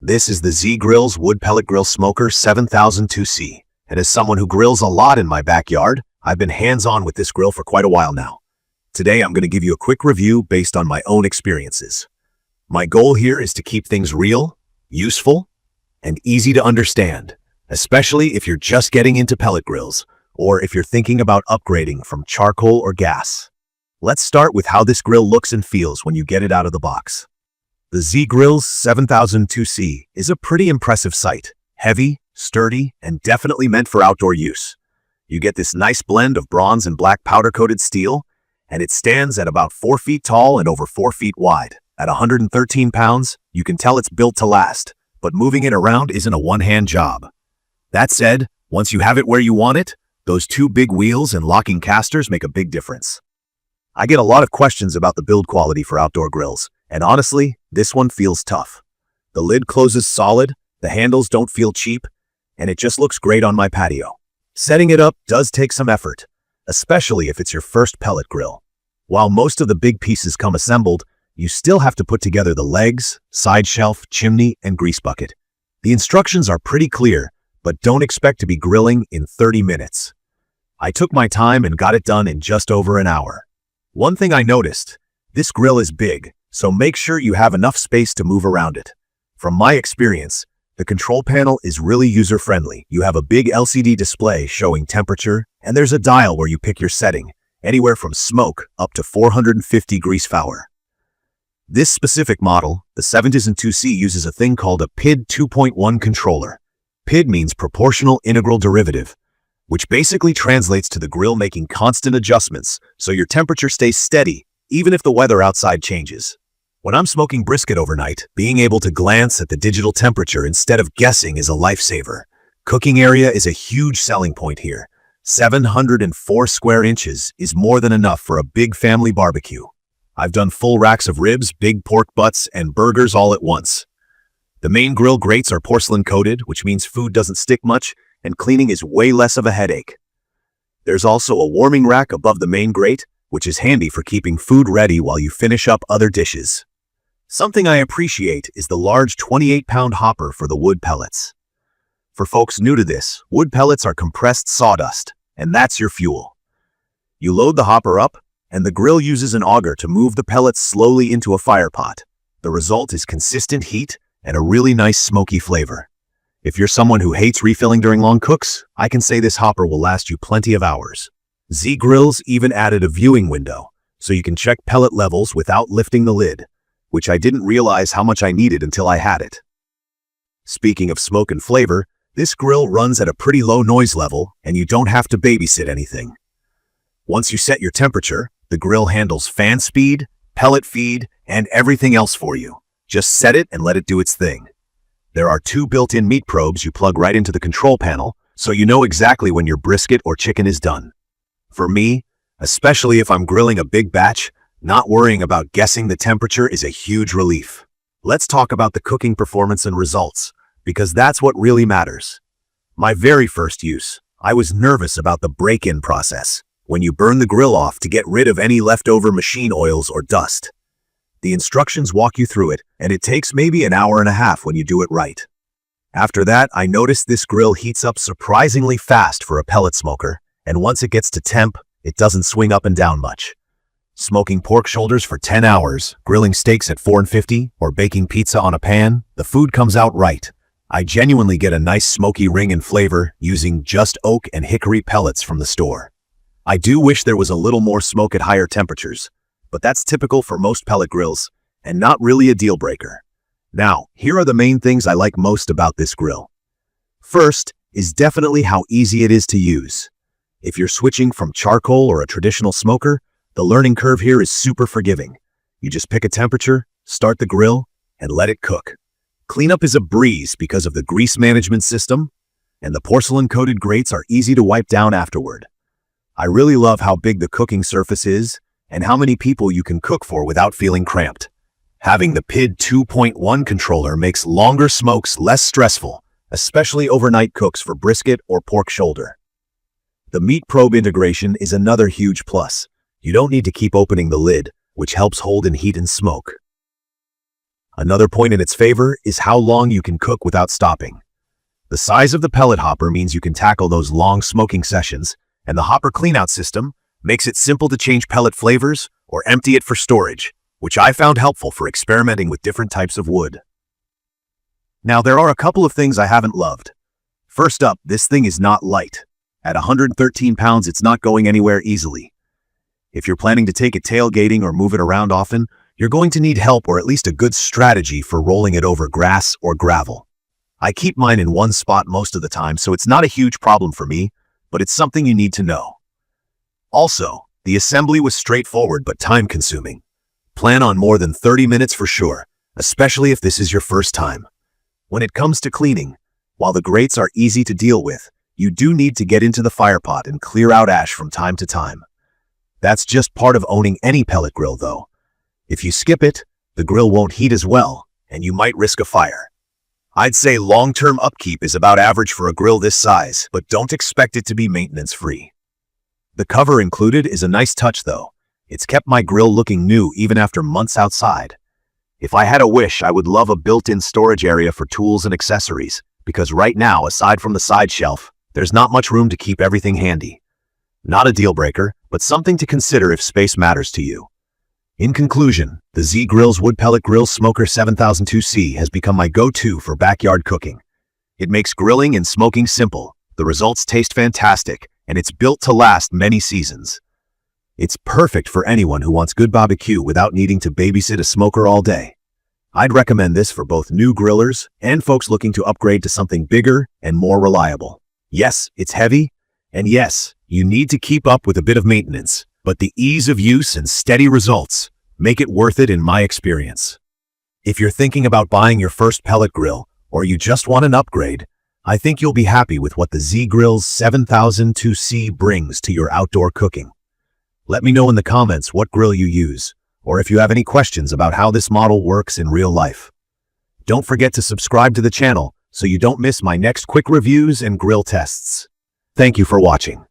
This is the GRILLS Wood Pellet Grill Smoker 7002C, and as someone who grills a lot in my backyard, I've been hands-on with this grill for quite a while now. Today I'm going to give you a quick review based on my own experiences. My goal here is to keep things real, useful, and easy to understand, especially if you're just getting into pellet grills, or if you're thinking about upgrading from charcoal or gas. Let's start with how this grill looks and feels when you get it out of the box. The GRILLS 7002C is a pretty impressive sight, heavy, sturdy, and definitely meant for outdoor use. You get this nice blend of bronze and black powder-coated steel, and it stands at about 4 feet tall and over 4 feet wide. At 113 pounds, you can tell it's built to last, but moving it around isn't a one-hand job. That said, once you have it where you want it, those two big wheels and locking casters make a big difference. I get a lot of questions about the build quality for outdoor grills, and honestly, this one feels tough. The lid closes solid, the handles don't feel cheap, and it just looks great on my patio. Setting it up does take some effort, especially if it's your first pellet grill. While most of the big pieces come assembled, you still have to put together the legs, side shelf, chimney, and grease bucket. The instructions are pretty clear, but don't expect to be grilling in 30 minutes. I took my time and got it done in just over an hour. One thing I noticed, this grill is big, so make sure you have enough space to move around it. From my experience, the control panel is really user-friendly. You have a big LCD display showing temperature, and there's a dial where you pick your setting, anywhere from smoke up to 450 grease hour. This specific model, the 7002C, uses a thing called a PID 2.1 controller. PID means proportional integral derivative, which basically translates to the grill making constant adjustments so your temperature stays steady, even if the weather outside changes. When I'm smoking brisket overnight, being able to glance at the digital temperature instead of guessing is a lifesaver. Cooking area is a huge selling point here. 704 square inches is more than enough for a big family barbecue. I've done full racks of ribs, big pork butts, and burgers all at once. The main grill grates are porcelain coated, which means food doesn't stick much, and cleaning is way less of a headache. There's also a warming rack above the main grate, which is handy for keeping food ready while you finish up other dishes. Something I appreciate is the large 28-pound hopper for the wood pellets. For folks new to this, wood pellets are compressed sawdust, and that's your fuel. You load the hopper up, and the grill uses an auger to move the pellets slowly into a fire pot. The result is consistent heat and a really nice smoky flavor. If you're someone who hates refilling during long cooks, I can say this hopper will last you plenty of hours. GRILLS even added a viewing window, so you can check pellet levels without lifting the lid, which I didn't realize how much I needed until I had it. Speaking of smoke and flavor, this grill runs at a pretty low noise level, and you don't have to babysit anything. Once you set your temperature, the grill handles fan speed, pellet feed, and everything else for you. Just set it and let it do its thing. There are 2 built-in meat probes you plug right into the control panel, so you know exactly when your brisket or chicken is done. For me, especially if I'm grilling a big batch, not worrying about guessing the temperature is a huge relief. Let's talk about the cooking performance and results, because that's what really matters. My very first use, I was nervous about the break-in process, when you burn the grill off to get rid of any leftover machine oils or dust. The instructions walk you through it, and it takes maybe an hour and a half when you do it right. After that, I noticed this grill heats up surprisingly fast for a pellet smoker, and once it gets to temp, it doesn't swing up and down much. Smoking pork shoulders for 10 hours, grilling steaks at 450, or baking pizza on a pan, the food comes out right. I genuinely get a nice smoky ring and flavor using just oak and hickory pellets from the store. I do wish there was a little more smoke at higher temperatures, but that's typical for most pellet grills, and not really a deal breaker. Now, here are the main things I like most about this grill. First is definitely how easy it is to use. If you're switching from charcoal or a traditional smoker, the learning curve here is super forgiving. You just pick a temperature, start the grill, and let it cook. Cleanup is a breeze because of the grease management system, and the porcelain-coated grates are easy to wipe down afterward. I really love how big the cooking surface is, and how many people you can cook for without feeling cramped. Having the PID 2.1 controller makes longer smokes less stressful, especially overnight cooks for brisket or pork shoulder. The meat probe integration is another huge plus. You don't need to keep opening the lid, which helps hold in heat and smoke. Another point in its favor is how long you can cook without stopping. The size of the pellet hopper means you can tackle those long smoking sessions, and the hopper cleanout system makes it simple to change pellet flavors or empty it for storage, which I found helpful for experimenting with different types of wood. Now, there are a couple of things I haven't loved. First up, this thing is not light. At 113 pounds, it's not going anywhere easily. If you're planning to take it tailgating or move it around often, you're going to need help or at least a good strategy for rolling it over grass or gravel. I keep mine in one spot most of the time, so it's not a huge problem for me, but it's something you need to know. Also, the assembly was straightforward but time-consuming. Plan on more than 30 minutes for sure, especially if this is your first time. When it comes to cleaning, while the grates are easy to deal with, you do need to get into the firepot and clear out ash from time to time. That's just part of owning any pellet grill, though. If you skip it, the grill won't heat as well, and you might risk a fire. I'd say long-term upkeep is about average for a grill this size, but don't expect it to be maintenance-free. The cover included is a nice touch, though. It's kept my grill looking new even after months outside. If I had a wish, I would love a built-in storage area for tools and accessories, because right now, aside from the side shelf, there's not much room to keep everything handy. Not a deal breaker, but something to consider if space matters to you. In conclusion, the GRILLS Wood Pellet Grill Smoker 7002C has become my go-to for backyard cooking. It makes grilling and smoking simple, the results taste fantastic, and it's built to last many seasons. It's perfect for anyone who wants good barbecue without needing to babysit a smoker all day. I'd recommend this for both new grillers and folks looking to upgrade to something bigger and more reliable. Yes, it's heavy, and yes, you need to keep up with a bit of maintenance, but the ease of use and steady results make it worth it in my experience. If you're thinking about buying your first pellet grill, or you just want an upgrade, I think you'll be happy with what the GRILLS 7002C brings to your outdoor cooking. Let me know in the comments what grill you use, or if you have any questions about how this model works in real life. Don't forget to subscribe to the channel so you don't miss my next quick reviews and grill tests. Thank you for watching.